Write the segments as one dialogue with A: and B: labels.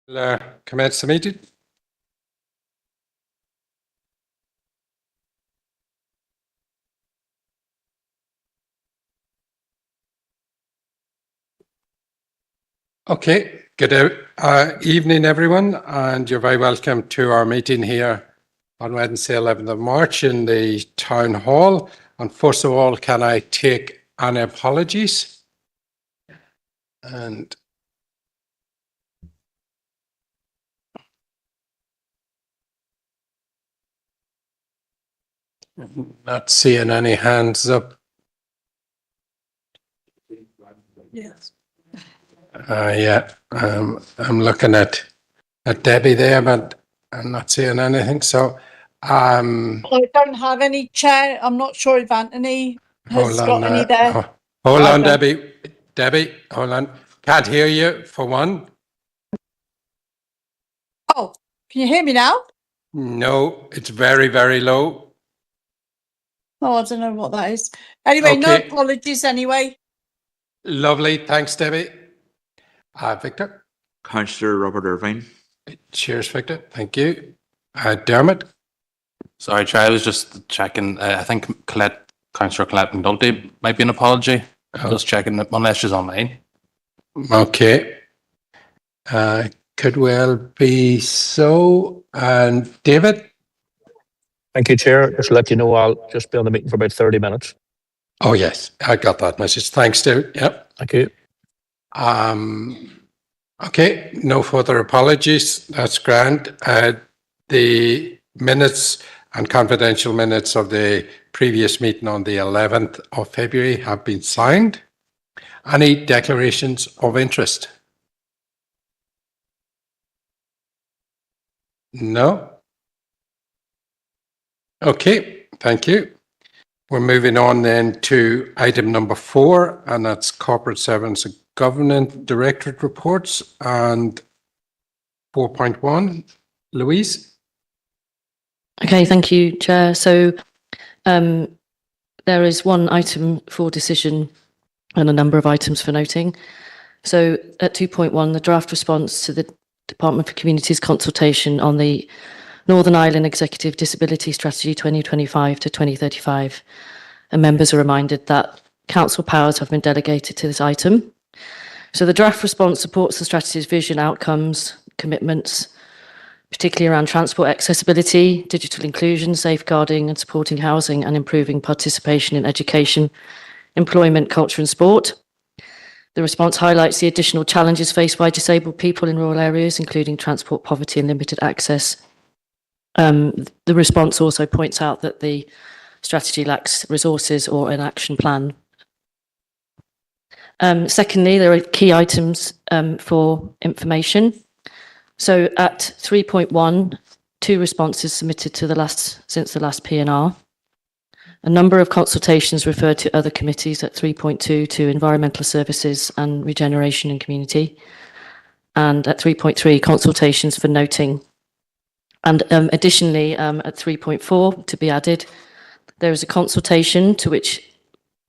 A: Commence the meeting. Okay, good evening everyone, and you're very welcome to our meeting here on Wednesday 11th of March in the Town Hall. And first of all, can I take any apologies? And not seeing any hands up.
B: Yes.
A: Yeah, I'm looking at Debbie there, but I'm not seeing anything. So,
B: I don't have any, Chair. I'm not sure if Anthony has got any there.
A: Hold on,
B: Okay.
A: Debbie, hold on. Can't hear you for one.
B: Oh, can you hear me now?
A: No, it's very, very low.
B: Oh, I don't know what that is. Anyway, no
A: Okay.
B: apologies anyway.
A: Lovely. Thanks, Debbie. Victor.
C: Councillor Robert Irvine.
A: Cheers, Victor. Thank you. Dermot.
D: Sorry, Chair, I was just checking. I think Councillor Colette McNulty might be an apology. Just checking that unless she's online.
A: Okay. Could well be so. And David?
E: Thank you, Chair. Just to let you know, I'll just be on the meeting for about 30 minutes.
A: Oh, yes. I got that message. Thanks, David. Yep.
E: Thank you.
A: Okay. No further apologies. That's grand. The minutes and confidential minutes of the previous meeting on the 11th of February have been signed. Any declarations of interest? No? Okay, thank you. We're moving on then to item number 4, and that's Corporate Servants and Governance Directorate Reports, and 4.1. Louise?
F: Okay, thank you, Chair. So there is one item for decision and a number of items for noting. So at 2.1, the draft response to the Department for Communities consultation on the Northern Ireland Executive Disability Strategy 2025 to 2035. And members are reminded that council powers have been delegated to this item. So the draft response supports the strategy's vision, outcomes, commitments, particularly around transport accessibility, digital inclusion, safeguarding and supporting housing, and improving participation in education, employment, culture and sport. The response highlights the additional challenges faced by disabled people in rural areas, including transport poverty and limited access. The response also points out that the strategy lacks resources or an action plan. Secondly, there are key items for information. So at 3.1, 2 responses submitted to since the last PNR. A number of consultations referred to other committees at 3.2 to Environmental Services and Regeneration and Community. And at 3.3, consultations for noting. And additionally, at 3.4, to be added, there is a consultation to which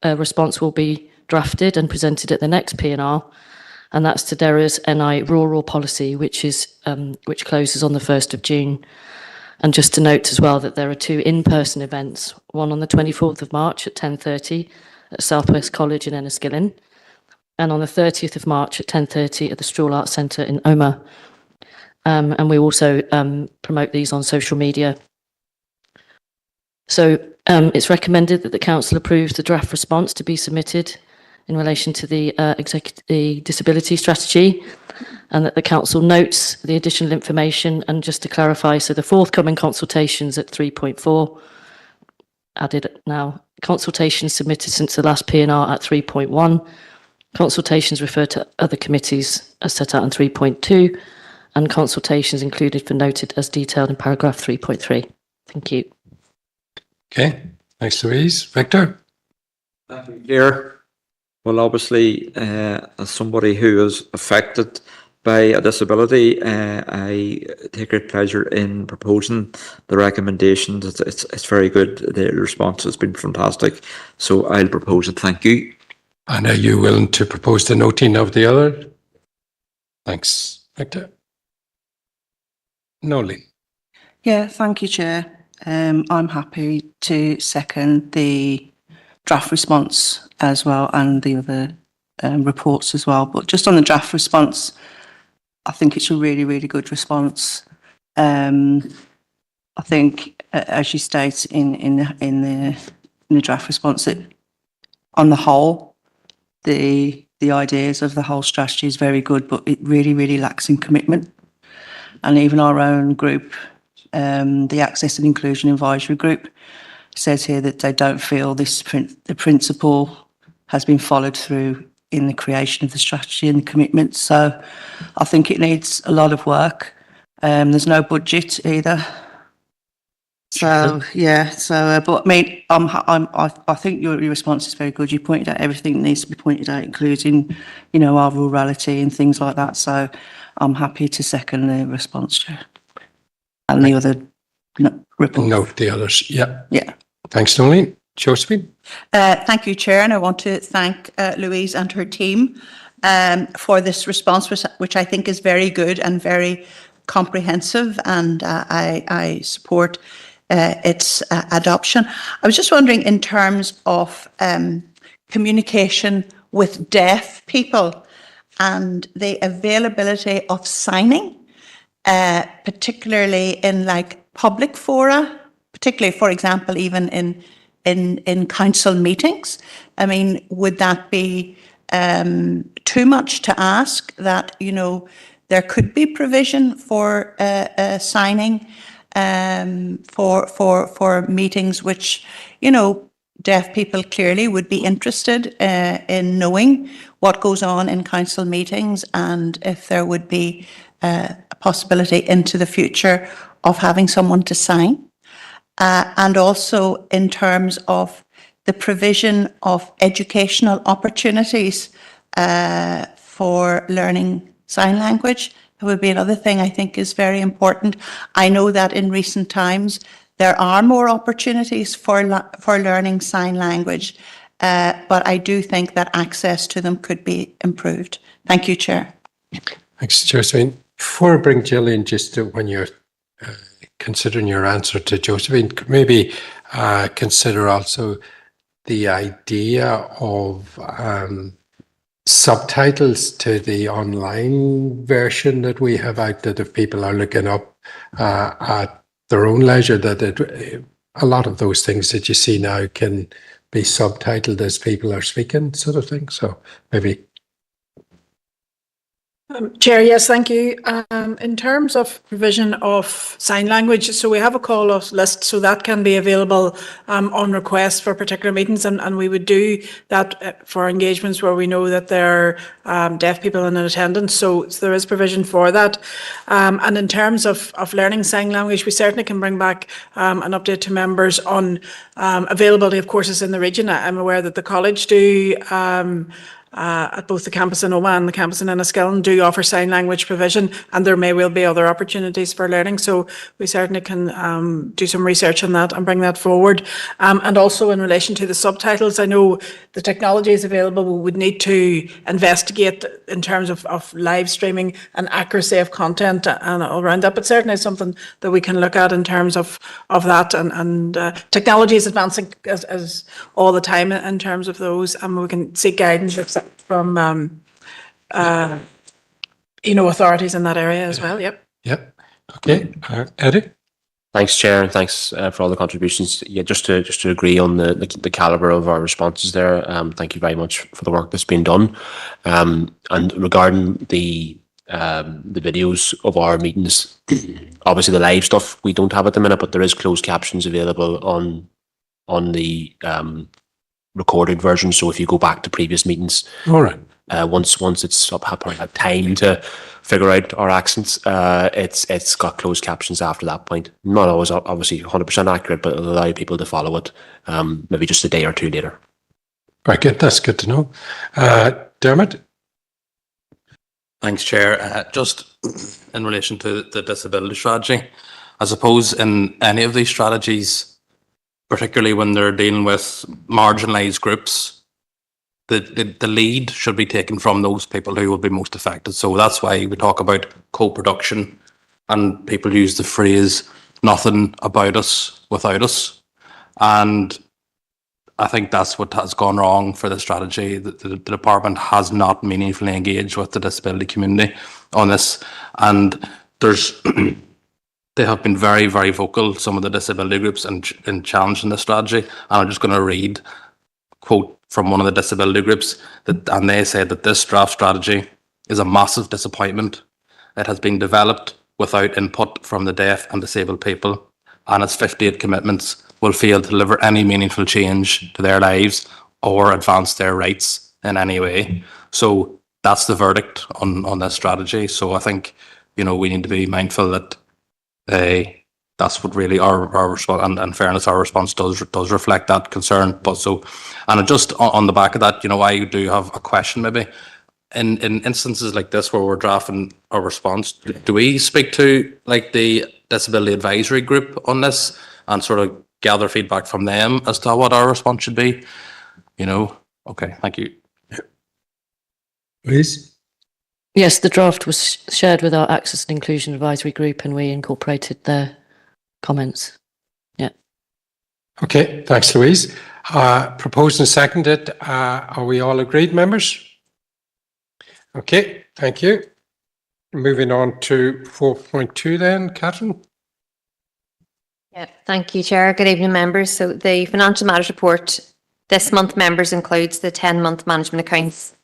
F: a response will be drafted and presented at the next PNR, and that's to DERA's NI Rural Policy, which closes on the 1st of June. And just to note as well that there are 2 in-person events, one on the 24th of March at 10:30 at Southwest College in Enniskillen, and on the 30th of March at 10:30 at the Stroll Arts Centre in Omagh. And we also promote these on social media. So it's recommended that the Council approves the draft response to be submitted in relation to the disability strategy, and that the Council notes the additional information. And just to clarify, so the forthcoming consultations at 3.4, added now, consultations submitted since the last PNR at 3.1, consultations referred to other committees as set out in 3.2, and consultations included for noted as detailed in paragraph 3.3. Thank you.
A: Okay, thanks, Louise. Victor?
C: Thank you, Chair. Well, obviously, as somebody who is affected by a disability, I take great pleasure in proposing the recommendations. It's very good. The response has been fantastic. So I'll propose it. Thank you.
A: And are you willing to propose the noting of the other? Thanks, Victor. Nolene.
G: Yeah, thank you, Chair. I'm happy to second the draft response as well and the other reports as well. But just on the draft response, I think it's a really, really good response. I think, as you state in the draft response, that on the whole, the ideas of the whole strategy is very good, but it really, really lacks in commitment. And even our own group, the Access and Inclusion Advisory Group, says here that they don't feel the principle has been followed through in the creation of the strategy and the commitment. So I think it needs a lot of work. There's no budget either. So yeah, so but I mean, I think your response is very good. You pointed out everything that needs to be pointed out, including, you know, our rurality and things like that. So I'm happy to second the response, Chair, and the other report.
A: Note the others. Yeah.
G: Yeah.
A: Thanks, Nolene. Josephine.
H: Thank you, Chair, and I want to thank Louise and her team for this response, which I think is very good and very comprehensive, and I support its adoption. I was just wondering, in terms of communication with deaf people and the availability of signing, particularly in like public fora, particularly, for example, even in council meetings. I mean, would that be too much to ask that, you know, there could be provision for signing for meetings which, you know, deaf people clearly would be interested in knowing what goes on in council meetings, and if there would be a possibility into the future of having someone to sign. And also in terms of the provision of educational opportunities for learning sign language. That would be another thing I think is very important. I know that in recent times there are more opportunities for learning sign language, but I do think that access to them could be improved. Thank you, Chair.
A: Thanks, Josephine. Before I bring Jill in, just to, when you're considering your answer to Josephine, maybe consider also the idea of subtitles to the online version that we have out, that if people are looking up at their own leisure, that a lot of those things that you see now can be subtitled as people are speaking, sort of thing. So maybe.
B: Chair, yes, thank you. In terms of provision of sign language, so we have a call-off list, so that can be available on request for particular meetings, and we would do that for engagements where we know that there are deaf people in attendance, so there is provision for that. And in terms of learning sign language, we certainly can bring back an update to members on availability of courses in the region. I'm aware that the college do at both the campus in Omagh and the campus in Enniskillen do offer sign language provision, and there may well be other opportunities for learning. So we certainly can do some research on that and bring that forward. And also in relation to the subtitles, I know the technology is available. We would need to investigate in terms of live streaming and accuracy of content and all around that, but certainly something that we can look at in terms of that. And technology is advancing as all the time in terms of those, and we can seek guidance from authorities in that area as well. Yep.
A: Okay. Eddie.
I: Thanks, Chair, and thanks for all the contributions. Yeah, just to agree on the caliber of our responses there. Thank you very much for the work that's been done. And regarding the videos of our meetings, obviously the live stuff we don't have at the minute, but there is closed captions available on the recorded version. So if you go back to previous meetings,
A: all right,
I: once it's up, had time to figure out our accents, it's got closed captions after that point. Not always obviously 100% accurate, but it'll allow people to follow it maybe just a day or two later.
A: Very good. That's good to know. Dermot.
D: Thanks, Chair. Just in relation to the disability strategy, I suppose in any of these strategies, particularly when they're dealing with marginalised groups, the lead should be taken from those people who will be most affected. So that's why we talk about co-production and people use the phrase "nothing about us without us," and I think that's what has gone wrong for the strategy. The department has not meaningfully engaged with the disability community on this, and there's they have been very, very vocal, some of the disability groups, in challenging the strategy. And I'm just going to read a quote from one of the disability groups, and they said that this draft strategy is a massive disappointment. It has been developed without input from the deaf and disabled people, and its 58 commitments will fail to deliver any meaningful change to their lives or advance their rights in any way. So that's the verdict on this strategy. So I think, we need to be mindful that that's what really our response, and in fairness, our response does reflect that concern. But and just on the back of that, I do have a question maybe. In instances like this where we're drafting our response, do we speak to like the disability advisory group on this and sort of gather feedback from them as to what our response should be? Okay, thank you.
A: Please.
F: Yes, the draft was shared with our Access and Inclusion Advisory Group and we incorporated their comments. Yeah.
A: Okay, thanks, Louise. Proposed and seconded. Are we all agreed, members? Okay, thank you. Moving on to 4.2 then, Catherine.
J: Yeah, thank you, Chair. Good evening, members. So the Financial Matters Report this month, members, includes the 10-month management accounts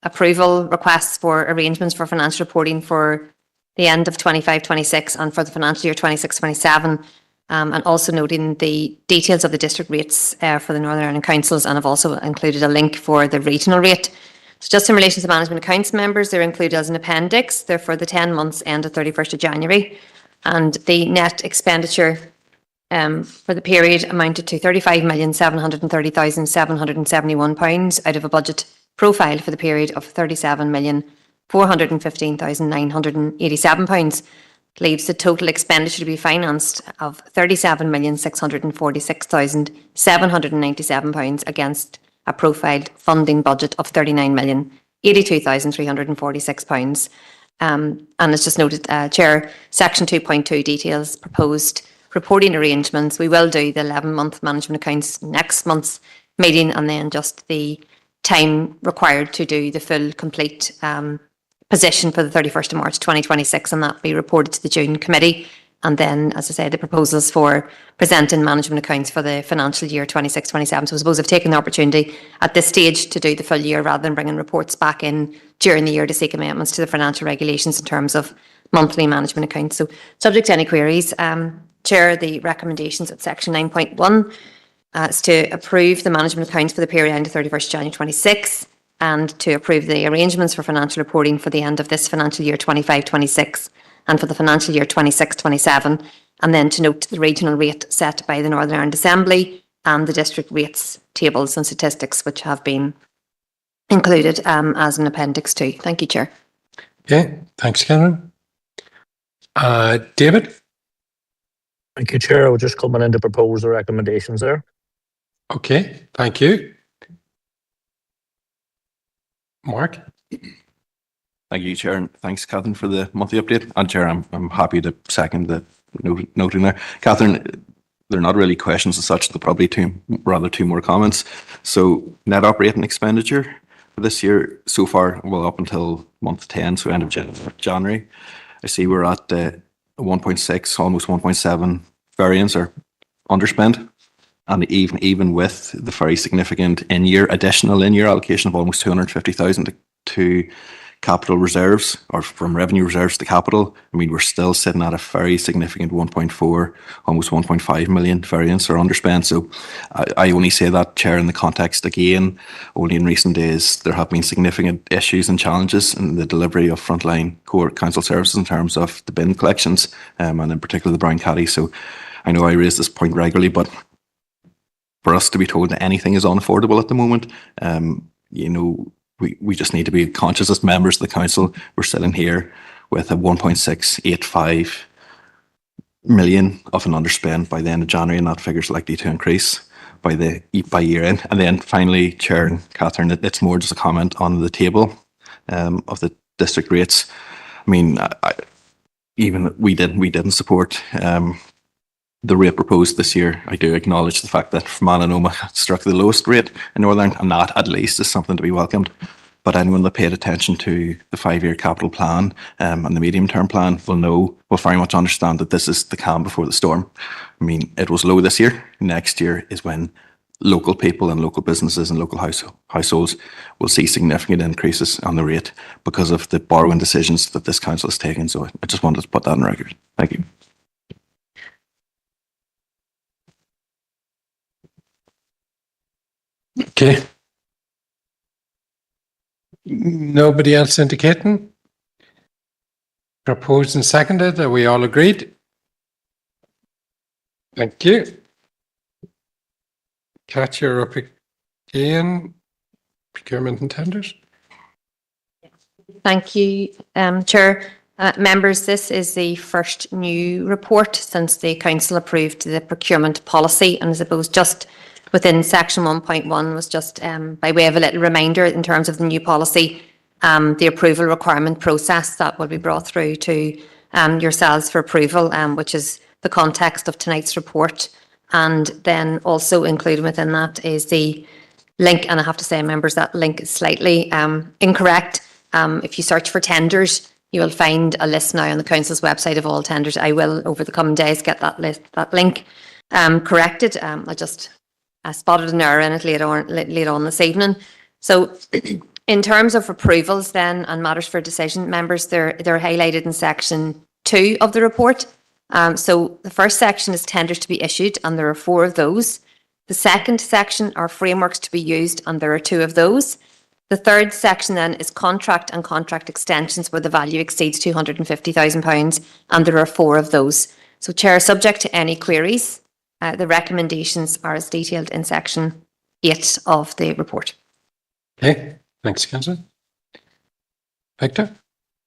J: approval requests for arrangements for financial reporting for the end of 25-26 and for the financial year 26-27, and also noting the details of the district rates for the Northern Ireland Councils, and I've also included a link for the regional rate. So just in relation to management accounts, members, they're included as an appendix. They're for the 10 months end of 31st of January. And the net expenditure for the period amounted to £35,730,771 out of a budget profile for the period of £37,415,987. Leaves the total expenditure to be financed of £37,646,797 against a profiled funding budget of £39,082,346. And it's just noted, Chair, Section 2.2 details proposed reporting arrangements. We will do the 11-month management accounts next month's meeting, and then just the time required to do the full complete position for the 31st of March 2026, and that be reported to the June committee. And then, as I said, the proposals for presenting management accounts for the financial year 26-27. So I suppose I've taken the opportunity at this stage to do the full year rather than bringing reports back in during the year to seek amendments to the financial regulations in terms of monthly management accounts. So subject to any queries, Chair, the recommendations at section 9.1 is to approve the management accounts for the period end of 31st January 26 and to approve the arrangements for financial reporting for the end of this financial year 25-26. And for the financial year 26-27, and then to note the regional rate set by the Northern Ireland Assembly and the district rates tables and statistics which have been included as an appendix too. Thank you, Chair.
A: Okay, thanks, Karen. David?
E: Thank you, Chair. I was just coming in to propose the recommendations there.
A: Okay, thank you. Mark?
K: Thank you, Chair, and thanks, Catherine, for the monthly update. And Chair, I'm happy to second the noting there. Catherine, they're not really questions as such, they're probably two more comments. So net operating expenditure for this year so far, well, up until month 10, so end of January, I see we're at 1.6, almost 1.7 variance or underspend. And even with the very significant additional in-year allocation of almost 250,000 to capital reserves, or from revenue reserves to capital, I mean, we're still sitting at a very significant 1.4, almost 1.5 million variance or underspend. So I only say that, Chair, in the context, again, only in recent days, there have been significant issues and challenges in the delivery of frontline core council services in terms of the bin collections, and in particular the brown caddy. So I know I raise this point regularly, but for us to be told that anything is unaffordable at the moment, we just need to be conscious as members of the council. We're sitting here with a 1.685 million of an underspend by the end of January, and that figure's likely to increase by year end. And then finally, Chair and Catherine, it's more just a comment on the table of the district rates. I mean, even we didn't support the rate proposed this year, I do acknowledge the fact that Fermanagh and Omagh struck the lowest rate in Northern Ireland, and that at least is something to be welcomed. But anyone that paid attention to the 5-year capital plan and the medium-term plan will very much understand that this is the calm before the storm. I mean, it was low this year. Next year is when local people and local businesses and local households will see significant increases on the rate because of the borrowing decisions that this council has taken. So I just wanted to put that on record. Thank you.
A: Okay. Nobody else indicating? Proposed and seconded. Are we all agreed? Thank you. Kat, you're up again. Procurement and tenders.
J: Thank you, Chair. Members, this is the first new report since the Council approved the procurement policy, and I suppose just within section 1.1 was just by way of a little reminder in terms of the new policy, the approval requirement process that will be brought through to yourselves for approval, which is the context of tonight's report. And then also included within that is the link, and I have to say, members, that link is slightly incorrect. If you search for tenders, you will find a list now on the Council's website of all tenders. I will, over the coming days, get that link corrected. I spotted an error in it later on this evening. So in terms of approvals then and matters for decision, members, they're highlighted in section 2 of the report. So the first section is tenders to be issued, and there are 4 of those. The second section are frameworks to be used, and there are 2 of those. The third section then is contract and contract extensions where the value exceeds £250,000, and there are 4 of those. So, Chair, subject to any queries, the recommendations are as detailed in section 8 of the report.
A: Okay, thanks, Councillor. Victor?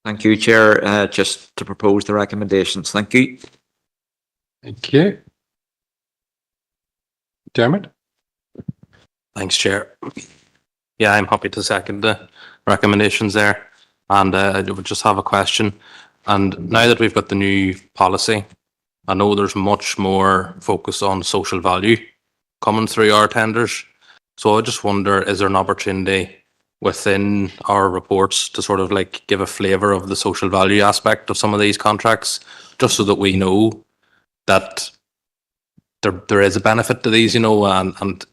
C: Thank you, Chair. Just to propose the recommendations. Thank you.
A: Thank you. Dermot?
D: Thanks, Chair. Yeah, I'm happy to second the recommendations there. And I would just have a question. And now that we've got the new policy, I know there's much more focus on social value coming through our tenders. So I just wonder, is there an opportunity within our reports to sort of like give a flavour of the social value aspect of some of these contracts, just so that we know that there is a benefit to these, and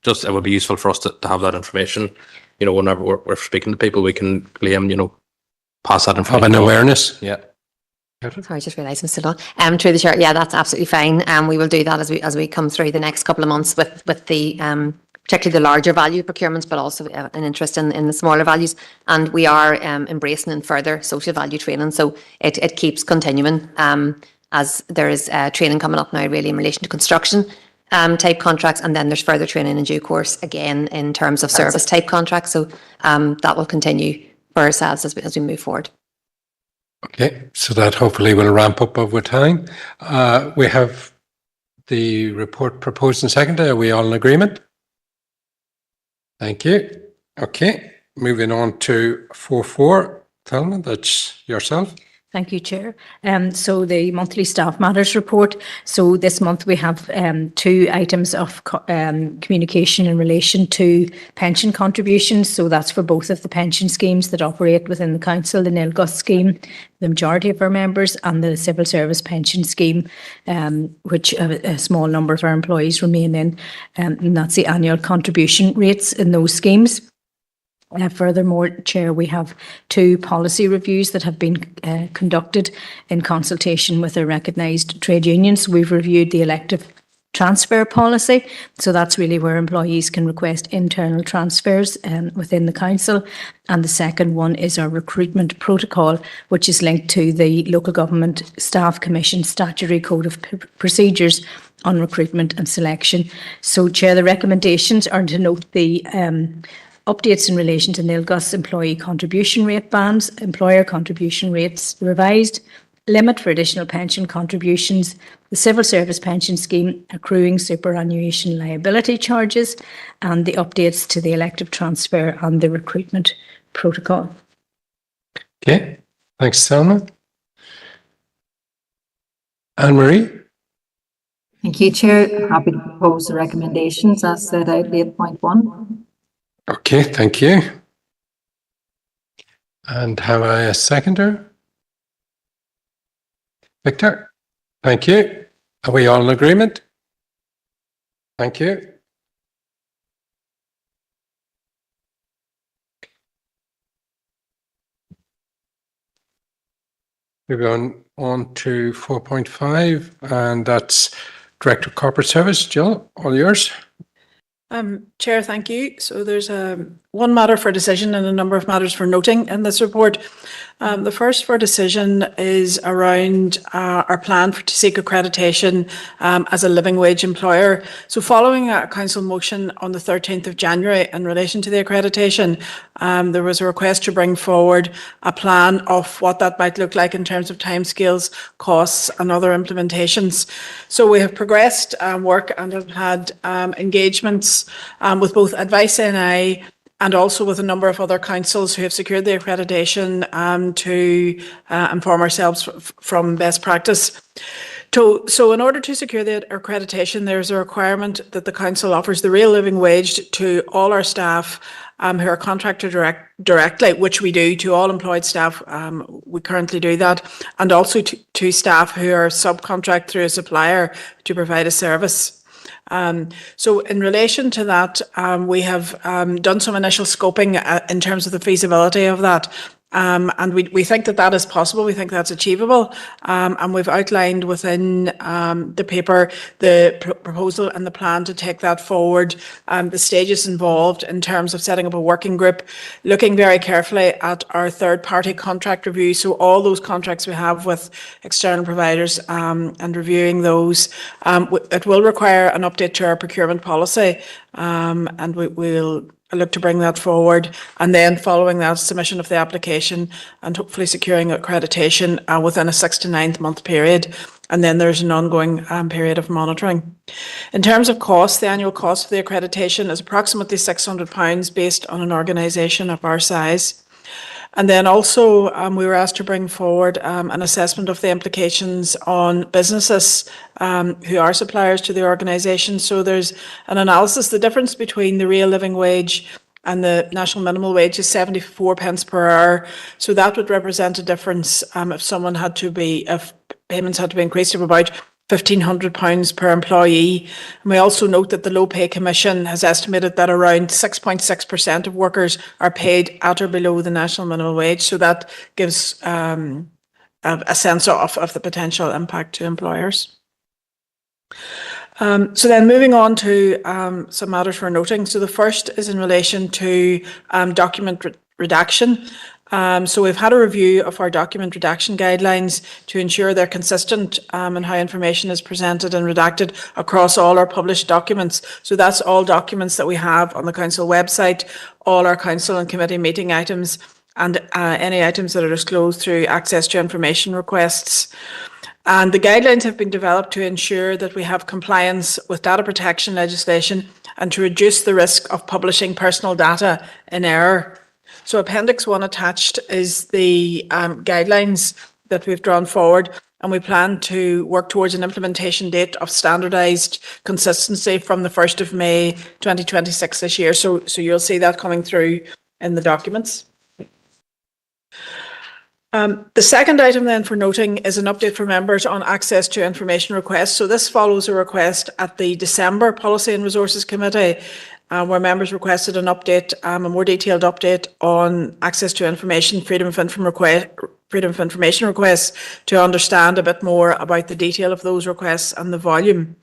D: just it would be useful for us to have that information. Whenever we're speaking to people, we can claim, pass that information.
A: Have an awareness.
D: Yeah.
J: Sorry, I just realised I'm still on. Through the Chair, yeah, that's absolutely fine. We will do that as we come through the next couple of months with the particularly the larger value procurements, but also an interest in the smaller values. And we are embracing in further social value training, so it keeps continuing as there is training coming up now, really in relation to construction type contracts, and then there's further training in due course again in terms of service type contracts. So that will continue for ourselves as we move forward.
A: Okay, so that hopefully will ramp up over time. We have the report proposed and seconded. Are we all in agreement? Thank you. Okay, moving on to 4.4. Thelma, that's yourself.
L: Thank you, Chair. So the monthly staff matters report. So this month we have 2 items of communication in relation to pension contributions. So that's for both of the pension schemes that operate within the council, the NILGUS scheme, the majority of our members, and the civil service pension scheme, which a small number of our employees remain in. And that's the annual contribution rates in those schemes. Furthermore, Chair, we have 2 policy reviews that have been conducted in consultation with a recognised trade unions. We've reviewed the elective transfer policy, so that's really where employees can request internal transfers within the council. And the second one is our recruitment protocol, which is linked to the Local Government Staff Commission Statutory Code of Procedures on recruitment and selection. So, Chair, the recommendations are to note the updates in relation to NILGUS employee contribution rate bands, employer contribution rates revised, limit for additional pension contributions, the civil service pension scheme accruing superannuation liability charges, and the updates to the elective transfer and the recruitment protocol.
A: Okay, thanks, Selma. Anne Marie?
M: Thank you, Chair. Happy to propose the recommendations as set out in 8.1.
A: Okay, thank you. And have I a seconder? Victor? Thank you. Are we all in agreement? Thank you. We're going on to 4.5, and that's Director of Corporate Service. Jill, all yours.
B: Chair, thank you. So there's one matter for decision and a number of matters for noting in this report. The first for decision is around our plan to seek accreditation as a living wage employer. So following a council motion on the 13th of January in relation to the accreditation, there was a request to bring forward a plan of what that might look like in terms of timescales, costs and other implementations. So we have progressed work and have had engagements with both Advice NI and also with a number of other councils who have secured the accreditation to inform ourselves from best practice. So in order to secure the accreditation, there's a requirement that the council offers the real living wage to all our staff who are contracted directly, which we do to all employed staff. We currently do that, and also to staff who are subcontract through a supplier to provide a service. So in relation to that, we have done some initial scoping in terms of the feasibility of that. And we think that is possible. We think that's achievable. And we've outlined within the paper the proposal and the plan to take that forward, the stages involved in terms of setting up a working group, looking very carefully at our third-party contract review. So all those contracts we have with external providers and reviewing those. It will require an update to our procurement policy, and we'll look to bring that forward, and then following that, submission of the application and hopefully securing accreditation within a 6 to 9 month period. And then there's an ongoing period of monitoring. In terms of cost, the annual cost of the accreditation is approximately £600 based on an organisation of our size. And then also we were asked to bring forward an assessment of the implications on businesses who are suppliers to the organisation. So there's an analysis. The difference between the real living wage and the national minimum wage is 74 pence per hour. So that would represent a difference if payments had to be increased of about £1,500 per employee. And we also note that the Low Pay Commission has estimated that around 6.6% of workers are paid at or below the national minimum wage. So that gives a sense of the potential impact to employers. So then moving on to some matters for noting. So the first is in relation to document redaction. So we've had a review of our document redaction guidelines to ensure they're consistent in how information is presented and redacted across all our published documents. So that's all documents that we have on the council website, all our council and committee meeting items, and any items that are disclosed through access to information requests. And the guidelines have been developed to ensure that we have compliance with data protection legislation and to reduce the risk of publishing personal data in error. So Appendix 1 attached is the guidelines that we've drawn forward, and we plan to work towards an implementation date of standardised consistency from the 1st of May 2026 this year. So you'll see that coming through in the documents. The second item then for noting is an update for members on access to information requests. So this follows a request at the December Policy and Resources Committee, where members requested an update, a more detailed update on access to information, freedom of information requests, to understand a bit more about the detail of those requests and the volume.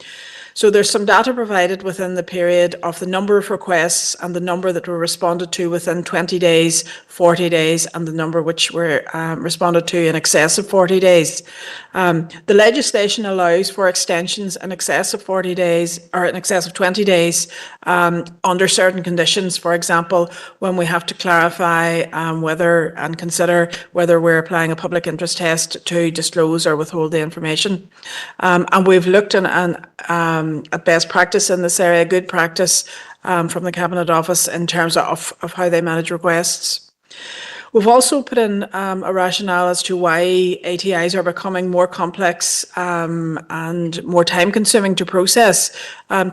B: So there's some data provided within the period of the number of requests and the number that were responded to within 20 days, 40 days, and the number which were responded to in excess of 40 days. The legislation allows for extensions in excess of 40 days or in excess of 20 days under certain conditions. For example, when we have to clarify whether and consider whether we're applying a public interest test to disclose or withhold the information. And we've looked at best practice in this area, good practice from the Cabinet Office in terms of how they manage requests. We've also put in a rationale as to why ATIs are becoming more complex and more time consuming to process.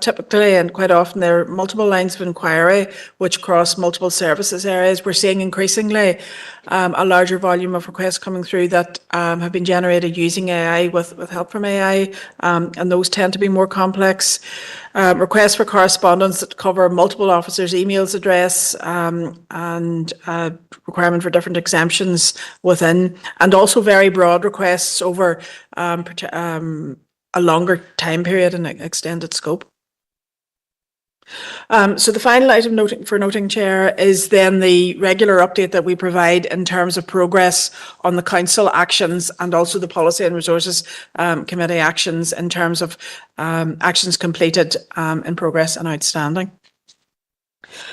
B: Typically and quite often there are multiple lines of inquiry which cross multiple services areas. We're seeing increasingly a larger volume of requests coming through that have been generated using AI with help from AI, and those tend to be more complex. Requests for correspondence that cover multiple officers' emails address and requirement for different exemptions within, and also very broad requests over a longer time period and extended scope. So the final item noting, Chair, is then the regular update that we provide in terms of progress on the council actions and also the Policy and Resources Committee actions in terms of actions completed, in progress and outstanding.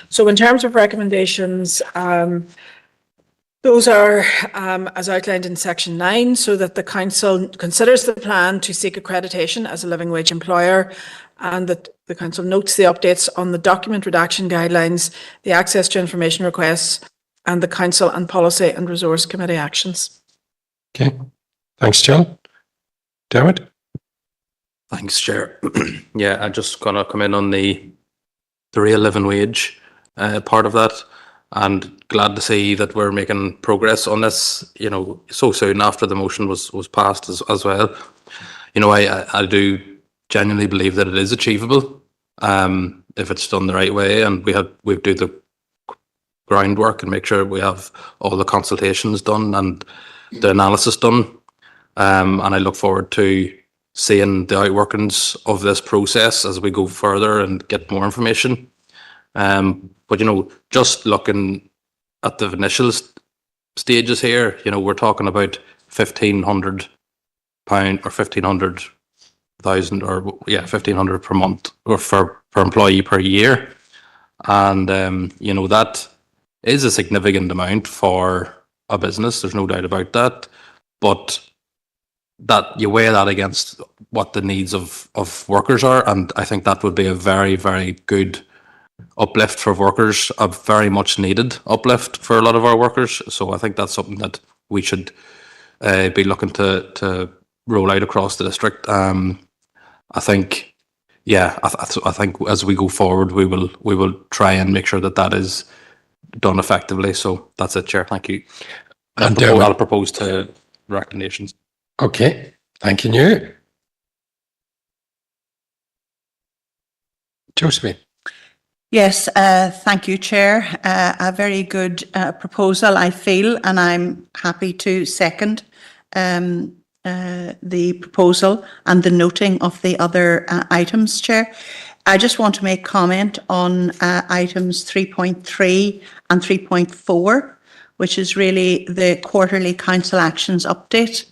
B: So in terms of recommendations, those are as outlined in section 9, so that the council considers the plan to seek accreditation as a living wage employer, and that the council notes the updates on the document redaction guidelines, the access to information requests, and the council and Policy and Resource Committee actions.
A: Okay, thanks, Jill. Dermot?
D: Thanks, Chair. Yeah, I'm just going to come in on the real living wage part of that, and glad to see that we're making progress on this, you know, so soon after the motion was passed as well. You know, I do genuinely believe that it is achievable if it's done the right way, and we do the groundwork and make sure we have all the consultations done and the analysis done. And I look forward to seeing the outworkings of this process as we go further and get more information. But, you know, just looking at the initial stages here, you know, we're talking about £1,500 or 1,500,000 or yeah, 1,500 per month or per employee per year. And, you know, that is a significant amount for a business. There's no doubt about that. But that you weigh that against what the needs of workers are. And I think that would be a very, very good uplift for workers, a very much needed uplift for a lot of our workers. So I think that's something that we should be looking to roll out across the district. I think, yeah, I think as we go forward, we will try and make sure that is done effectively. So that's it, Chair. Thank you.
A: And
D: I'll propose to recommendations.
A: Okay, thank you. Josephine.
H: Yes, thank you, Chair. A very good proposal, I feel, and I'm happy to second the proposal and the noting of the other items, Chair. I just want to make comment on items 3.3 and 3.4, which is really the quarterly council actions update,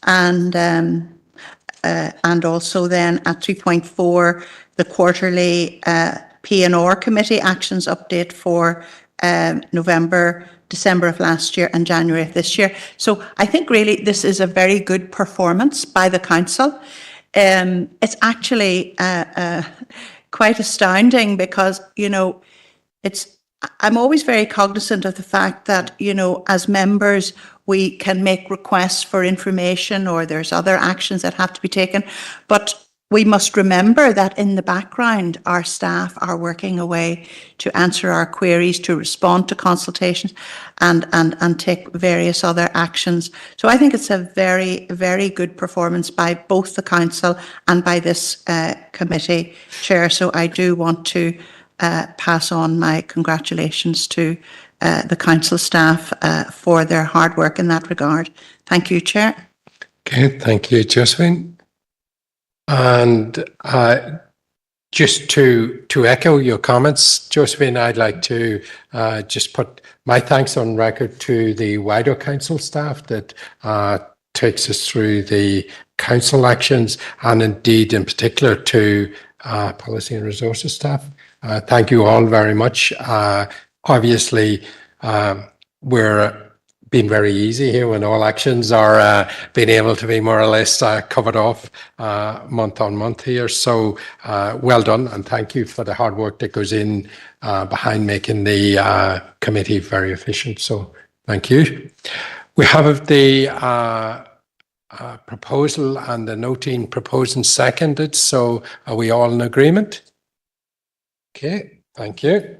H: and also then at 3.4 the quarterly P&R committee actions update for November, December of last year and January of this year. So I think really this is a very good performance by the council. It's actually quite astounding because, you know, I'm always very cognizant of the fact that, you know, as members, we can make requests for information or there's other actions that have to be taken. But we must remember that in the background, our staff are working away to answer our queries, to respond to consultations and take various other actions. So I think it's a very, very good performance by both the council and by this committee, Chair. So I do want to pass on my congratulations to the council staff for their hard work in that regard. Thank you, Chair.
A: Okay, thank you, Josephine. And just to echo your comments, Josephine, I'd like to just put my thanks on record to the wider council staff that takes us through the council actions, and indeed in particular to Policy and Resources staff. Thank you all very much. Obviously, we're being very easy here when all actions are being able to be more or less covered off month on month here. So well done, and thank you for the hard work that goes in behind making the committee very efficient. So Thank you. We have the proposal and the noting proposed and seconded. So are we all in agreement? Okay, thank you.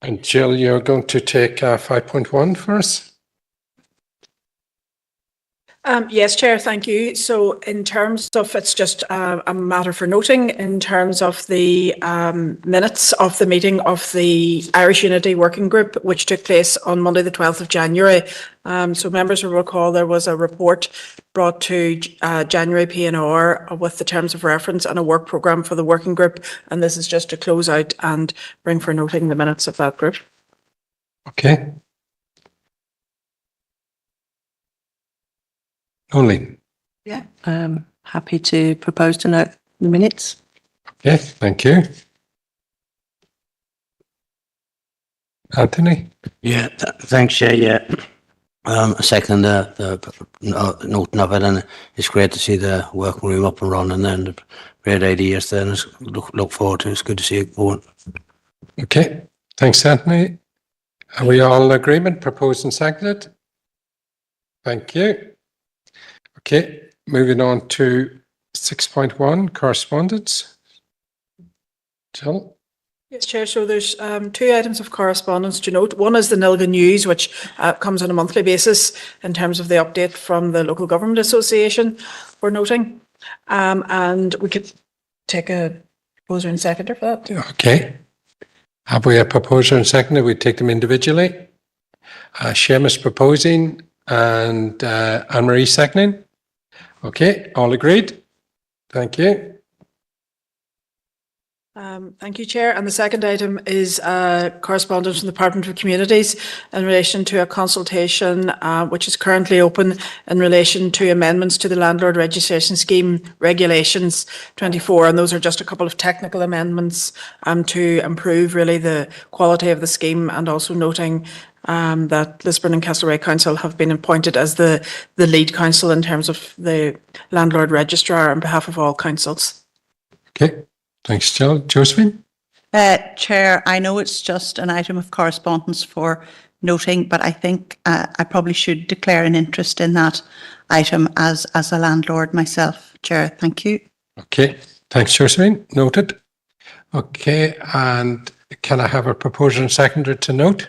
A: And Jill, you're going to take 5.1 for us?
B: Yes, Chair, thank you. So in terms of, it's just a matter for noting in terms of the minutes of the meeting of the Irish Unity Working Group, which took place on Monday, the 12th of January. So members will recall there was a report brought to January PNR with the terms of reference and a work programme for the working group. And this is just to close out and bring for noting the minutes of that group.
A: Okay. Only.
G: Yeah, happy to propose to note the minutes.
A: Okay, thank you. Anthony?
N: Yeah, thanks, Chair. Yeah, I second the noting of it, and it's great to see the working room up and running and the great ideas there, and look forward to it. It's good to see it going.
A: Okay, thanks, Anthony. Are we all in agreement? Proposed and seconded? Thank you. Okay, moving on to 6.1, correspondence. Jill?
B: Yes, Chair. So there's two items of correspondence to note. One is the Nilga News, which comes on a monthly basis in terms of the update from the Local Government Association we're noting. And we could take a proposer and seconder for that.
A: Okay. Have we a proposer and seconder? We take them individually. Seamus proposing and Anne-Marie seconding. Okay, all agreed. Thank you.
B: Thank you, Chair. And the second item is correspondence from the Department for Communities in relation to a consultation which is currently open in relation to amendments to the Landlord Registration Scheme Regulations 24. And those are just a couple of technical amendments to improve really the quality of the scheme, and also noting that Lisburn and Castlereagh Council have been appointed as the lead council in terms of the landlord registrar on behalf of all councils.
A: Okay, thanks, Jill. Josephine?
H: Chair, I know it's just an item of correspondence for noting, but I think I probably should declare an interest in that item as a landlord myself. Chair, thank you.
A: Okay, thanks, Josephine. Noted. Okay, and can I have a proposer and seconder to note?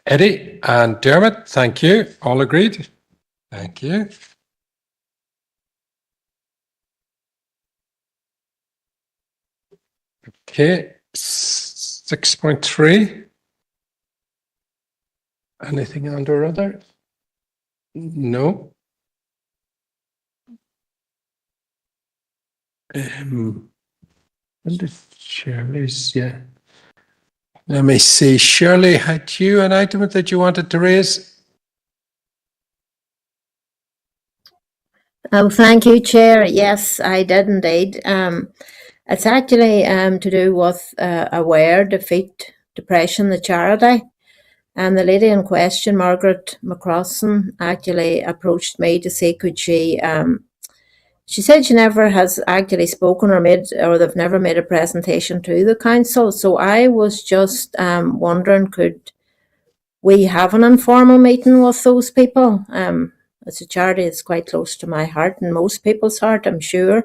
A: Eddie and Dermot, thank you. All agreed? Thank you. Okay, 6.3. Anything under other? No. Under Shirley's, yeah. Let me see. Shirley, had you an item that you wanted to raise?
O: Thank you, Chair. Yes, I did indeed. It's actually to do with Aware, Defeat Depression, the charity. And the lady in question, Margaret McCrossan, actually approached me to see could she said she never has actually spoken or they've never made a presentation to the council. So I was just wondering, could we have an informal meeting with those people? It's a charity that's quite close to my heart and most people's heart, I'm sure.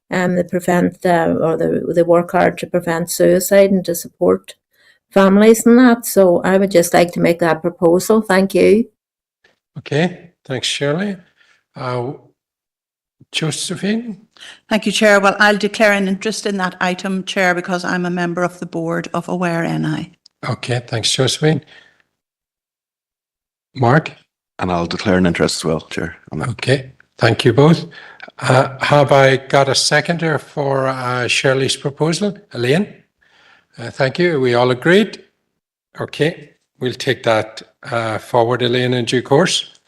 O: They prevent they work hard to prevent suicide and to support families and that. So I would just like to make that proposal. Thank you.
A: Okay, thanks, Shirley. Josephine?
H: Thank you, Chair. Well, I'll declare an interest in that item, Chair, because I'm a member of the board of Aware NI.
A: Okay, thanks, Josephine. Mark?
K: And I'll declare an interest as well, Chair.
A: Okay, thank you both. Have I got a seconder for Shirley's proposal? Elaine? Thank you. Are we all agreed? Okay, we'll take that forward, Elaine, in due course.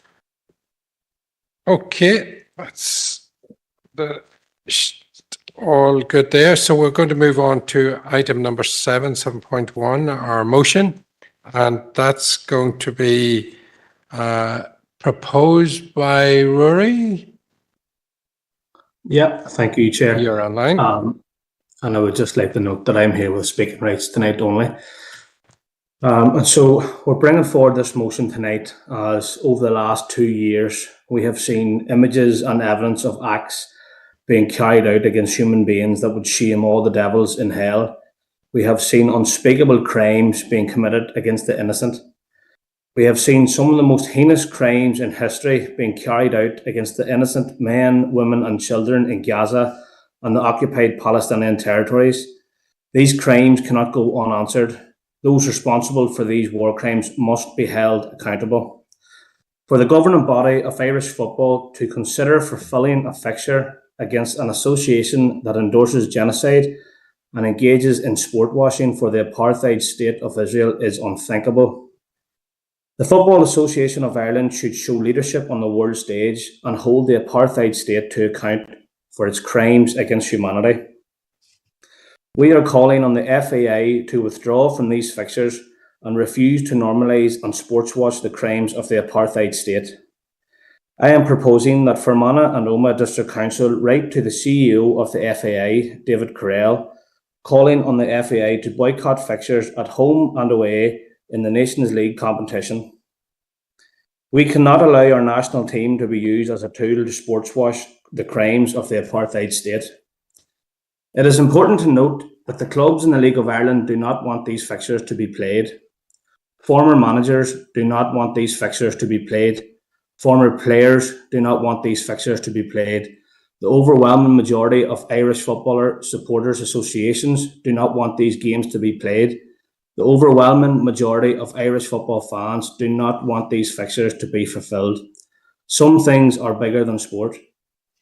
A: Okay, that's all good there. So we're going to move on to item number 7.1, our motion. And that's going to be proposed by Rory.
E: Yeah, thank you, Chair.
A: You're online.
E: And I would just like to note that I'm here with speaking rights tonight only.
P: And so we're bringing forward this motion tonight as over the last 2 years, we have seen images and evidence of acts being carried out against human beings that would shame all the devils in hell. We have seen unspeakable crimes being committed against the innocent. We have seen some of the most heinous crimes in history being carried out against the innocent men, women, and children in Gaza and the occupied Palestinian territories. These crimes cannot go unanswered. Those responsible for these war crimes must be held accountable. For the governing body of Irish football to consider fulfilling a fixture against an association that endorses genocide and engages in sport washing for the apartheid state of Israel is unthinkable. The Football Association of Ireland should show leadership on the world stage and hold the apartheid state to account for its crimes against humanity. We are calling on the FAI to withdraw from these fixtures and refuse to normalise and sportswash the crimes of the apartheid state. I am proposing that Fermanagh and Omagh District Council write to the CEO of the FAI, David Carrell, calling on the FAI to boycott fixtures at home and away in the Nations League competition. We cannot allow our national team to be used as a tool to sportswash the crimes of the apartheid state. It is important to note that the clubs in the League of Ireland do not want these fixtures to be played. Former managers do not want these fixtures to be played. Former players do not want these fixtures to be played. The overwhelming majority of Irish footballer supporters associations do not want these games to be played. The overwhelming majority of Irish football fans do not want these fixtures to be fulfilled. Some things are bigger than sport.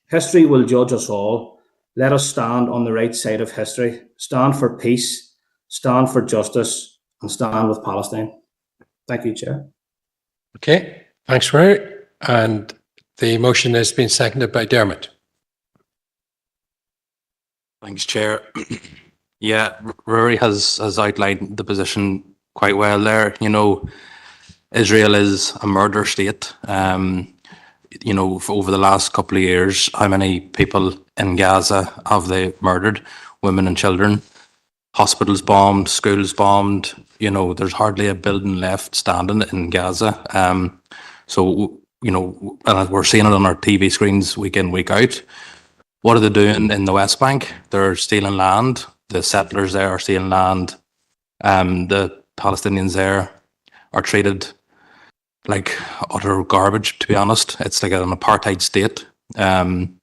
P: History will judge us all. Let us stand on the right side of history, stand for peace, stand for justice, and stand with Palestine. Thank you, Chair.
A: Okay, thanks, Rory. And the motion has been seconded by Dermot.
D: Thanks, Chair. Yeah, Rory has outlined the position quite well there. You know, Israel is a murder state. You know, for over the last couple of years, how many people in Gaza have they murdered? Women and children. Hospitals bombed, schools bombed. You know, there's hardly a building left standing in Gaza. So, you know, and we're seeing it on our TV screens week in, week out. What are they doing in the West Bank? They're stealing land. The settlers there are stealing land. The Palestinians there are treated like utter garbage, to be honest. It's like an apartheid state. You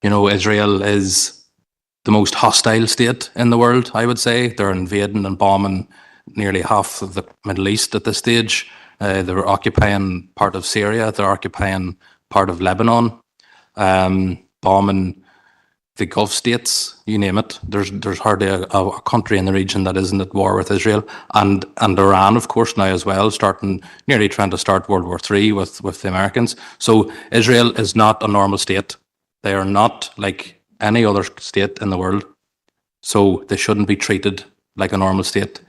D: know, Israel is the most hostile state in the world, I would say. They're invading and bombing nearly half of the Middle East at this stage. They're occupying part of Syria. They're occupying part of Lebanon. Bombing the Gulf states, you name it. There's hardly a country in the region that isn't at war with Israel, and Iran, of course, now as well, nearly trying to start World War III with the Americans. So Israel is not a normal state. They are not like any other state in the world. So they shouldn't be treated like a normal state.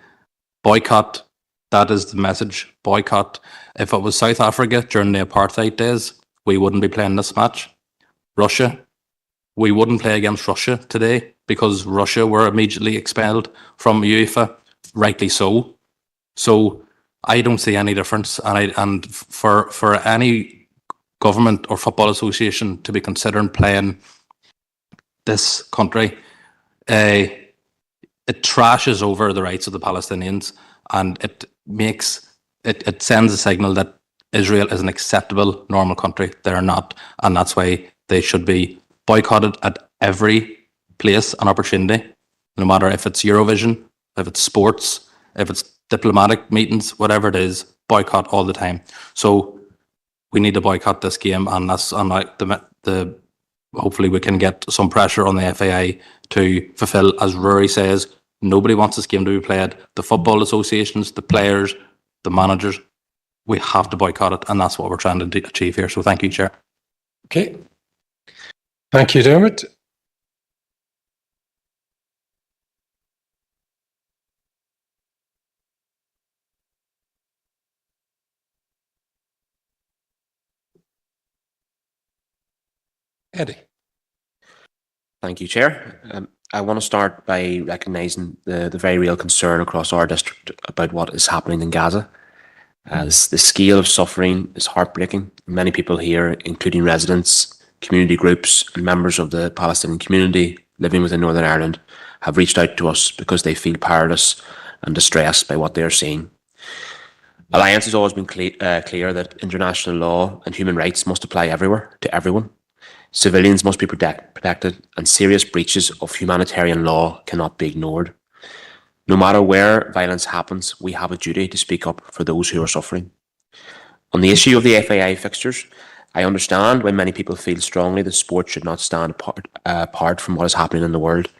D: Boycott. That is the message. Boycott. If it was South Africa during the apartheid days, we wouldn't be playing this match. Russia. We wouldn't play against Russia today because Russia were immediately expelled from UEFA, rightly so. So I don't see any difference, and for any government or football association to be considering playing this country, it trashes over the rights of the Palestinians, and it sends a signal that Israel is an acceptable, normal country. They're not, and that's why they should be boycotted at every place and opportunity, no matter if it's Eurovision, if it's sports, if it's diplomatic meetings, whatever it is, boycott all the time. So we need to boycott this game, and hopefully we can get some pressure on the FAI to fulfill, as Rory says, nobody wants this game to be played. The football associations, the players, the managers, we have to boycott it, and that's what we're trying to achieve here. So thank you, Chair.
A: Okay. Thank you, Dermot. Eddie.
I: Thank you, Chair. I want to start by recognising the very real concern across our district about what is happening in Gaza. The scale of suffering is heartbreaking. Many people here, including residents, community groups and members of the Palestinian community living within Northern Ireland, have reached out to us because they feel powerless and distressed by what they are seeing. Alliance has always been clear that international law and human rights must apply everywhere, to everyone. Civilians must be protected, and serious breaches of humanitarian law cannot be ignored. No matter where violence happens, we have a duty to speak up for those who are suffering. On the issue of the FAI fixtures, I understand when many people feel strongly that sport should not stand apart from what is happening in the world.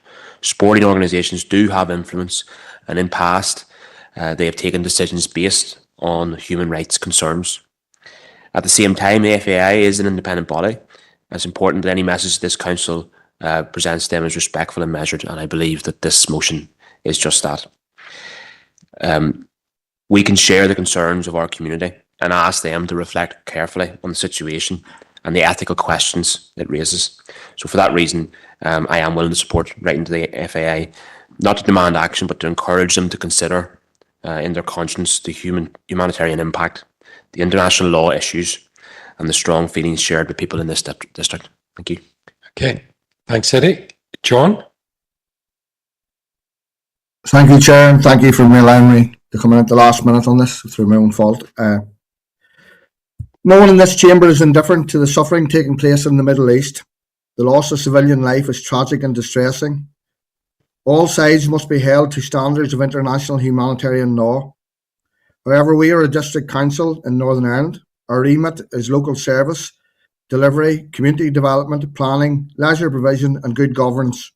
I: Sporting organisations do have influence, and in past, they have taken decisions based on human rights concerns. At the same time, the FAI is an independent body. It's important that any message this council presents them is respectful and measured, and I believe that this motion is just that. We can share the concerns of our community and ask them to reflect carefully on the situation and the ethical questions it raises. So for that reason, I am willing to support writing to the FAI, not to demand action, but to encourage them to consider in their conscience the humanitarian impact, the international law issues, and the strong feelings shared by people in this district. Thank you.
A: Okay, thanks, Eddie. John?
Q: Thank you, Chair, and thank you for allowing me to come in at the last minute on this through my own fault. No one in this chamber is indifferent to the suffering taking place in the Middle East. The loss of civilian life is tragic and distressing. All sides must be held to standards of international humanitarian law. However, we are a district council in Northern Ireland. Our remit is local service, delivery, community development, planning, leisure provision and good governance.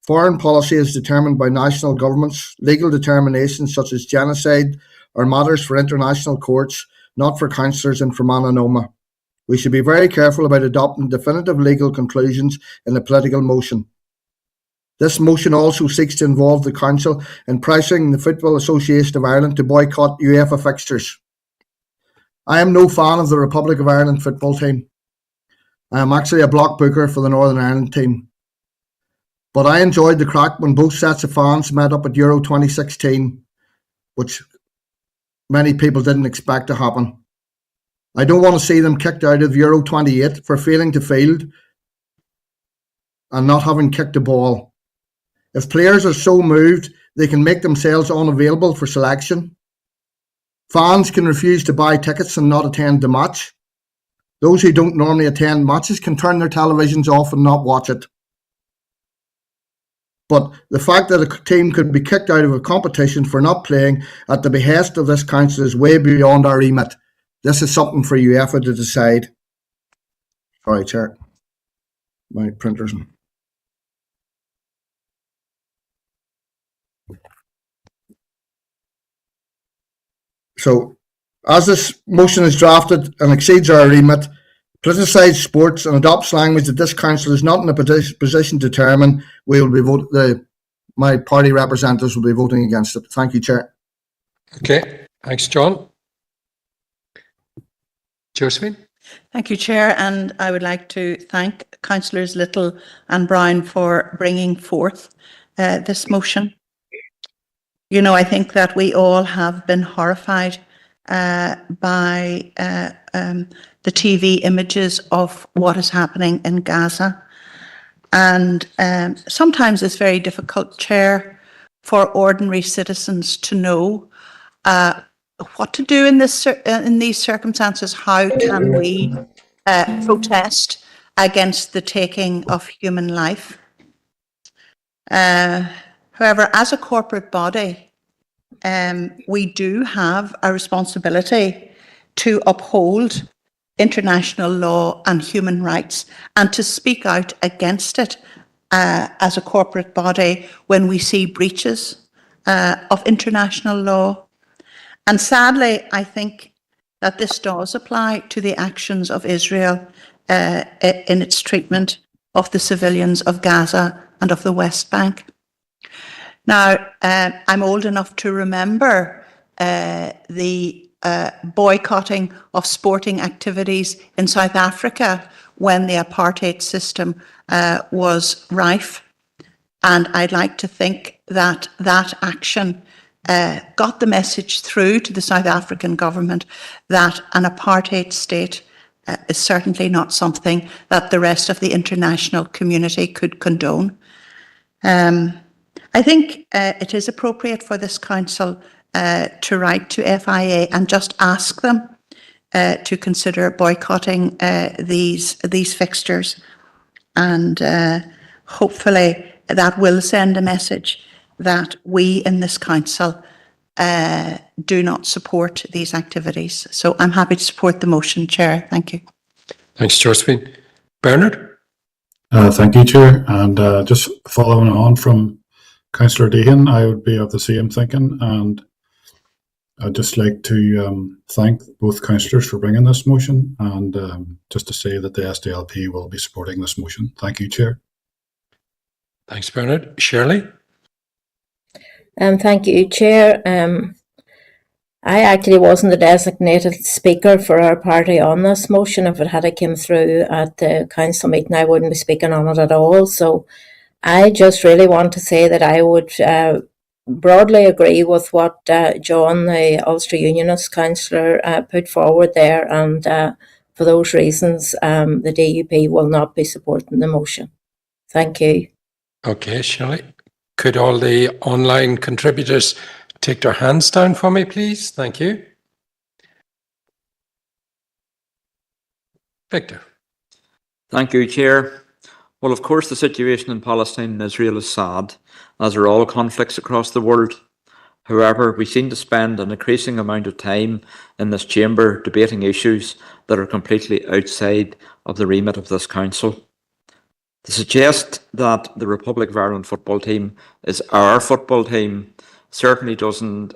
Q: Foreign policy is determined by national governments. Legal determinations such as genocide are matters for international courts, not for councillors in Fermanagh and Omagh. We should be very careful about adopting definitive legal conclusions in a political motion. This motion also seeks to involve the council in pressuring the Football Association of Ireland to boycott UEFA fixtures. I am no fan of the Republic of Ireland football team. I am actually a block booker for the Northern Ireland team. But I enjoyed the crack when both sets of fans met up at Euro 2016, which many people didn't expect to happen. I don't want to see them kicked out of Euro 28 for failing to field and not having kicked a ball. If players are so moved, they can make themselves unavailable for selection. Fans can refuse to buy tickets and not attend the match. Those who don't normally attend matches can turn their televisions off and not watch it. But the fact that a team could be kicked out of a competition for not playing at the behest of this council is way beyond our remit. This is something for UEFA to decide. Sorry, Chair. My printer's... So, as this motion is drafted and exceeds our remit, politicised sports and adopts language that this council is not in a position to determine, we will be my party representatives will be voting against it. Thank you, Chair.
A: Okay, thanks, John. Josephine?
H: Thank you, Chair, and I would like to thank Councillors Little and Brown for bringing forth this motion. You know, I think that we all have been horrified by the TV images of what is happening in Gaza. And sometimes it's very difficult, Chair, for ordinary citizens to know what to do in these circumstances. How can we protest against the taking of human life? However, as a corporate body, we do have a responsibility to uphold international law and human rights and to speak out against it as a corporate body when we see breaches of international law. And sadly, I think that this does apply to the actions of Israel in its treatment of the civilians of Gaza and of the West Bank. Now, I'm old enough to remember the boycotting of sporting activities in South Africa when the apartheid system was rife. And I'd like to think that that action got the message through to the South African government that an apartheid state is certainly not something that the rest of the international community could condone. I think it is appropriate for this council to write to FIA and just ask them to consider boycotting these fixtures, and hopefully that will send a message that we in this council do not support these activities. So I'm happy to support the motion, Chair. Thank you.
A: Thanks, Josephine. Bernard?
R: Thank you, Chair. And just following on from Councillor Deehan, I would be of the same thinking, and I'd just like to thank both councillors for bringing this motion, and just to say that the SDLP will be supporting this motion. Thank you, Chair.
A: Thanks, Bernard. Shirley?
O: Thank you, Chair. I actually wasn't the designated speaker for our party on this motion. If it had come through at the council meeting, I wouldn't be speaking on it at all. So I just really want to say that I would broadly agree with what John, the Ulster Unionist councillor, put forward there. And for those reasons, the DUP will not be supporting the motion. Thank you.
A: Okay, Shirley. Could all the online contributors take their hands down for me, please? Thank you. Victor.
C: Thank you, Chair. Well, of course, the situation in Palestine and Israel is sad, as are all conflicts across the world. However, we seem to spend an increasing amount of time in this chamber debating issues that are completely outside of the remit of this council. To suggest that the Republic of Ireland football team is our football team certainly doesn't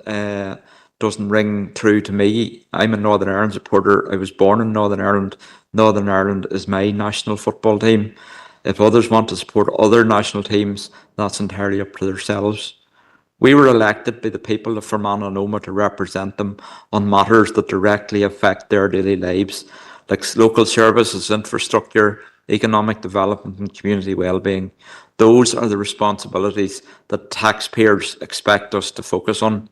C: ring true to me. I'm a Northern Ireland supporter. I was born in Northern Ireland. Northern Ireland is my national football team. If others want to support other national teams, that's entirely up to themselves. We were elected by the people of Fermanagh and Omagh to represent them on matters that directly affect their daily lives, like local services, infrastructure, economic development and community well-being. Those are the responsibilities that taxpayers expect us to focus on.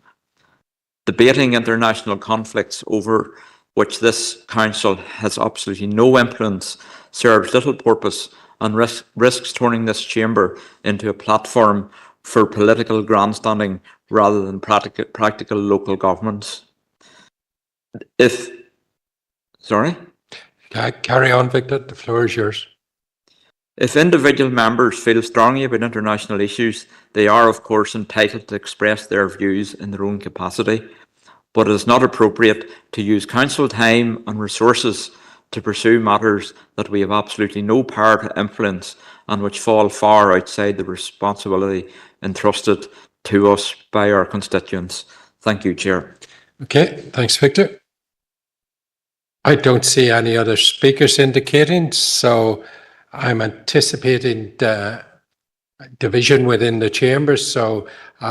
C: Debating international conflicts over which this council has absolutely no influence serves little purpose and risks turning this chamber into a platform for political grandstanding rather than practical local governments.
A: Carry on, Victor. The floor is yours.
C: If individual members feel strongly about international issues, they are, of course, entitled to express their views in their own capacity, but it is not appropriate to use council time and resources to pursue matters that we have absolutely no power to influence and which fall far outside the responsibility entrusted to us by our constituents. Thank you, Chair.
A: Okay, thanks, Victor. I don't see any other speakers indicating, so I'm anticipating division within the chamber. So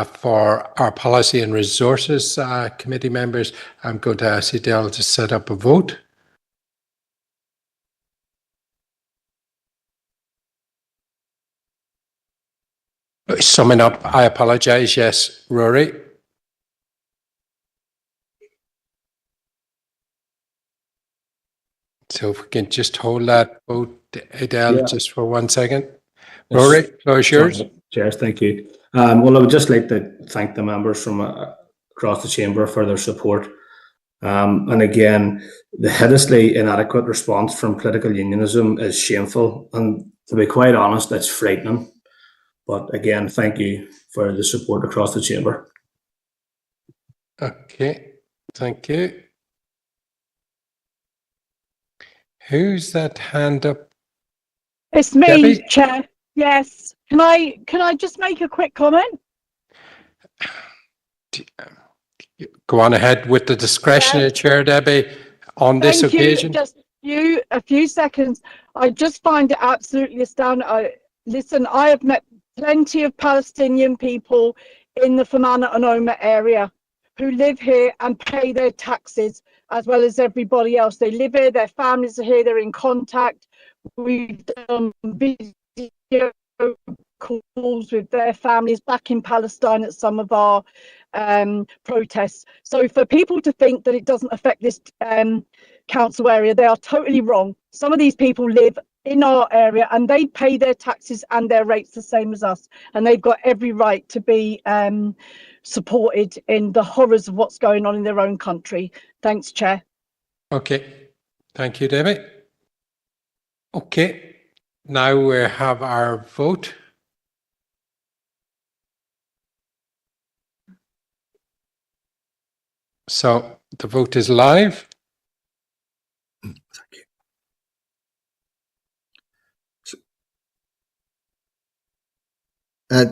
A: for our Policy and Resources Committee members, I'm going to ask Adele to set up a vote. Summing up, I apologise. Yes, Rory. So if we can just hold that vote, Adele, just for 1 second. Rory, floor is yours.
P: Cheers, thank you. Well, I would just like to thank the members from across the chamber for their support. And again, the hideously inadequate response from political unionism is shameful. And to be quite honest, it's frightening. But again, thank you for the support across the chamber.
A: Okay, thank you. Who's that hand up?
S: It's me,
A: Debbie?
S: Chair. Yes. Can I just make a quick comment?
A: Go on ahead with the discretion of the Chair, Debbie, on this occasion.
S: Just a few seconds. I just find it absolutely astounding. Listen, I have met plenty of Palestinian people in the Fermanagh and Omagh area who live here and pay their taxes as well as everybody else. They live here, their families are here, they're in contact. We've done video calls with their families back in Palestine at some of our protests. So for people to think that it doesn't affect this council area, they are totally wrong. Some of these people live in our area and they pay their taxes and their rates the same as us, and they've got every right to be supported in the horrors of what's going on in their own country. Thanks, Chair.
A: Okay, thank you, Debbie. Okay, now we have our vote. So the vote is live.
Q: Thank you.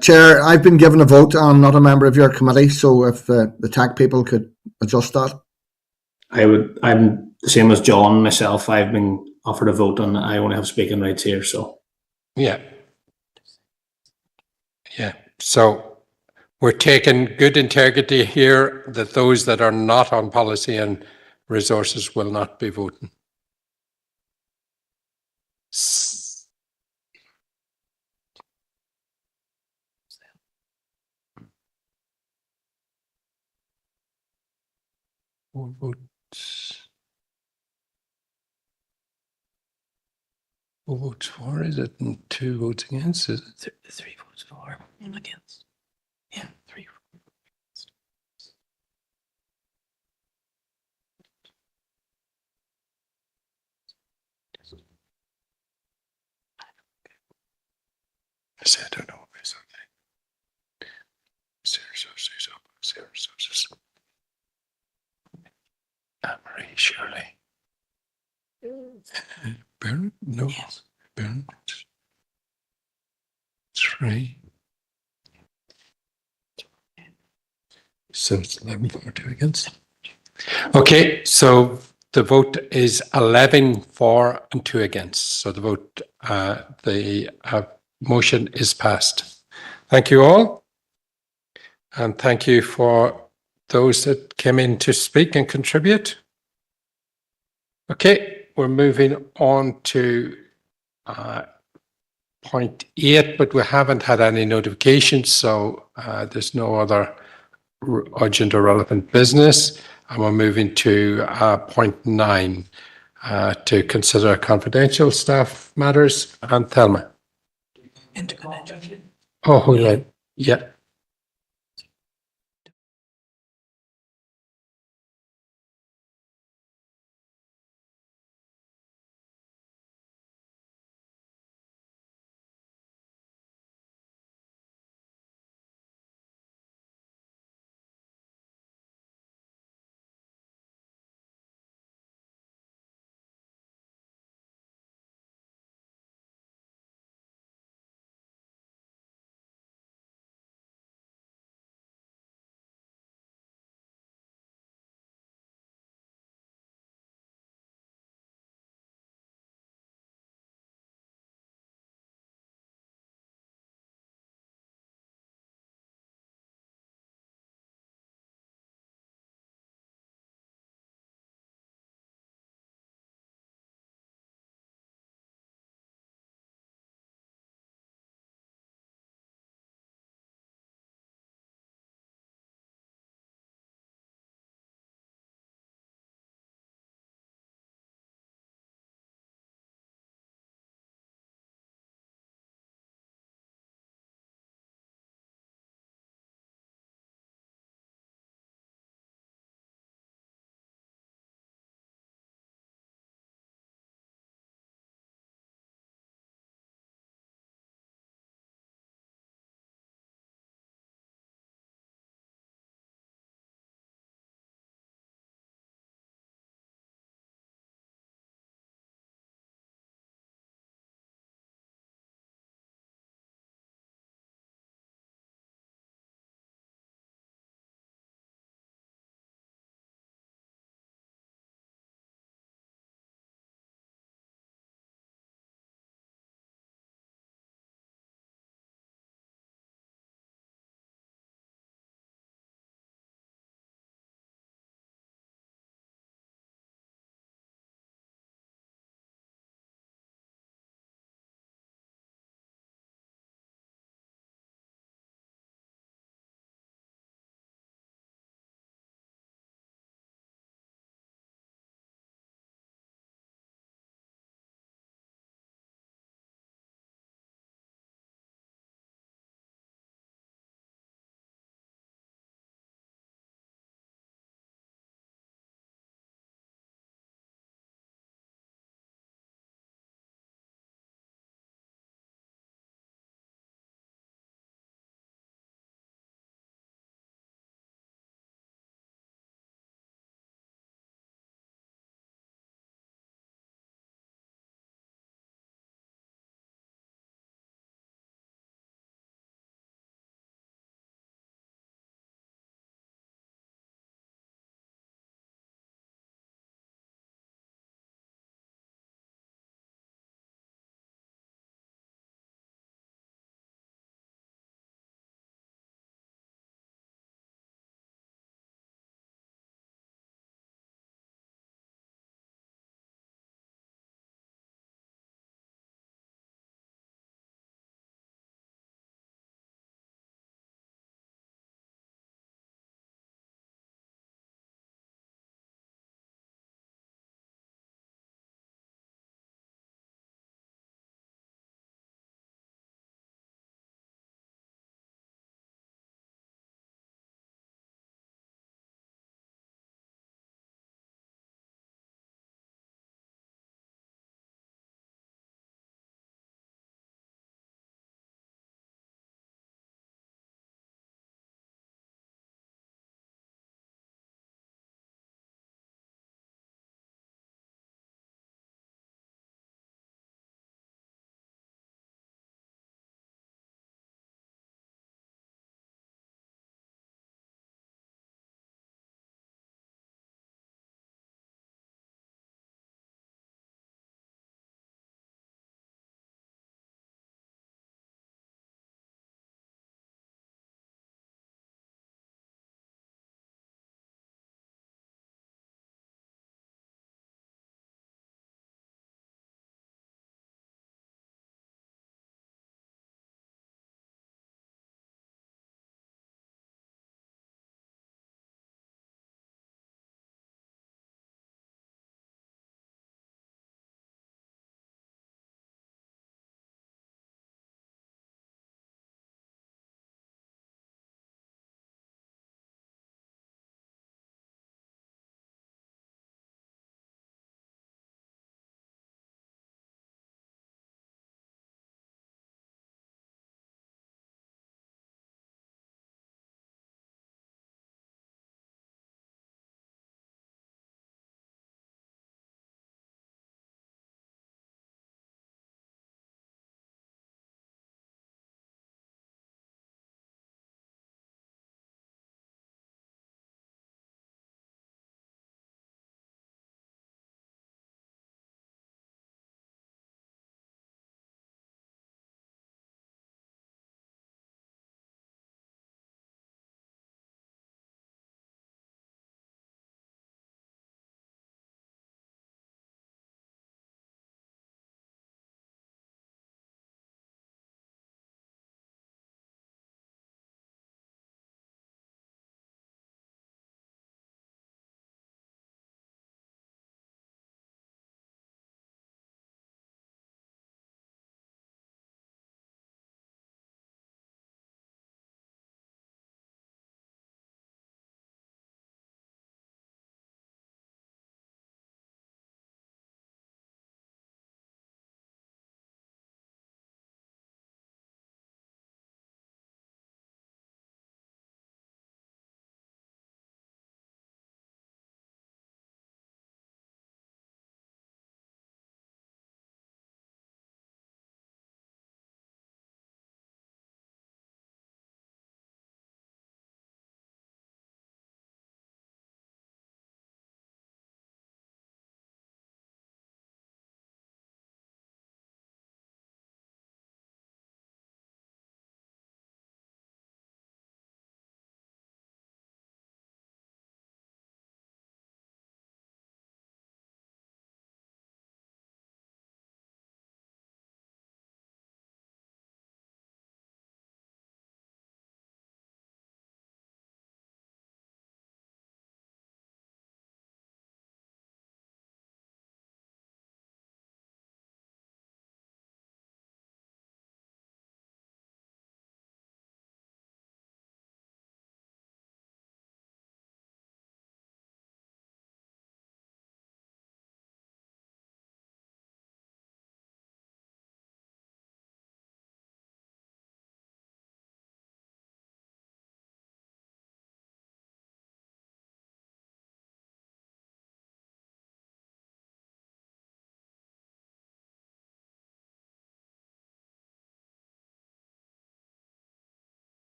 Q: Chair, I've been given a vote. I'm not a member of your committee, so if the TAC people could adjust that.
P: I'm the same as John, myself. I've been offered a vote and I only have speaking rights here, so.
A: Yeah. Yeah, so we're taking good integrity here that those that are not on policy and resources will not be voting. Four votes. 4 votes for, is it? And 2 votes against, is it? 3 votes for, 1 against. Yeah, 3. I say I don't know. It's okay. Anne-Marie, Shirley. Bernard? No. Yes. Bernard. 3. So it's 11 for, 2 against. Okay, so the vote is 11 for and 2 against. So the vote, the motion is passed. Thank you all. And thank you for those that came in to speak and contribute. Okay, we're moving on to point 8, but we haven't had any notifications, so there's no other urgent or relevant business. And we're moving to point 9 to consider confidential staff matters. And Thelma. Oh, hold on. Yeah.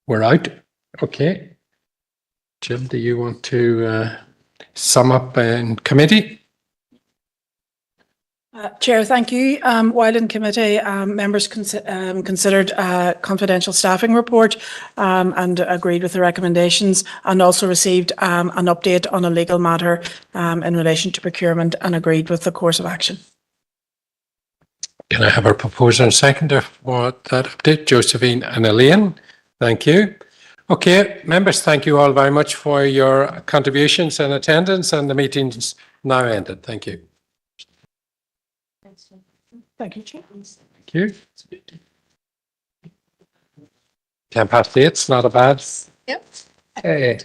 A: we're out. Okay. Jill, do you want to sum up in committee?
B: Chair, thank you. While in committee, members considered a confidential staffing report and agreed with the recommendations, and also received an update on a legal matter in relation to procurement and agreed with the course of action.
A: Can I have a proposer and seconder for that update? Josephine and Elaine, thank you. Okay, members, thank you all very much for your contributions and attendance, and the meeting's now ended. Thank you.
B: Thank you, Chair.
A: Thank you. 8:10, it's not a bad.
B: Yep.
A: Hey.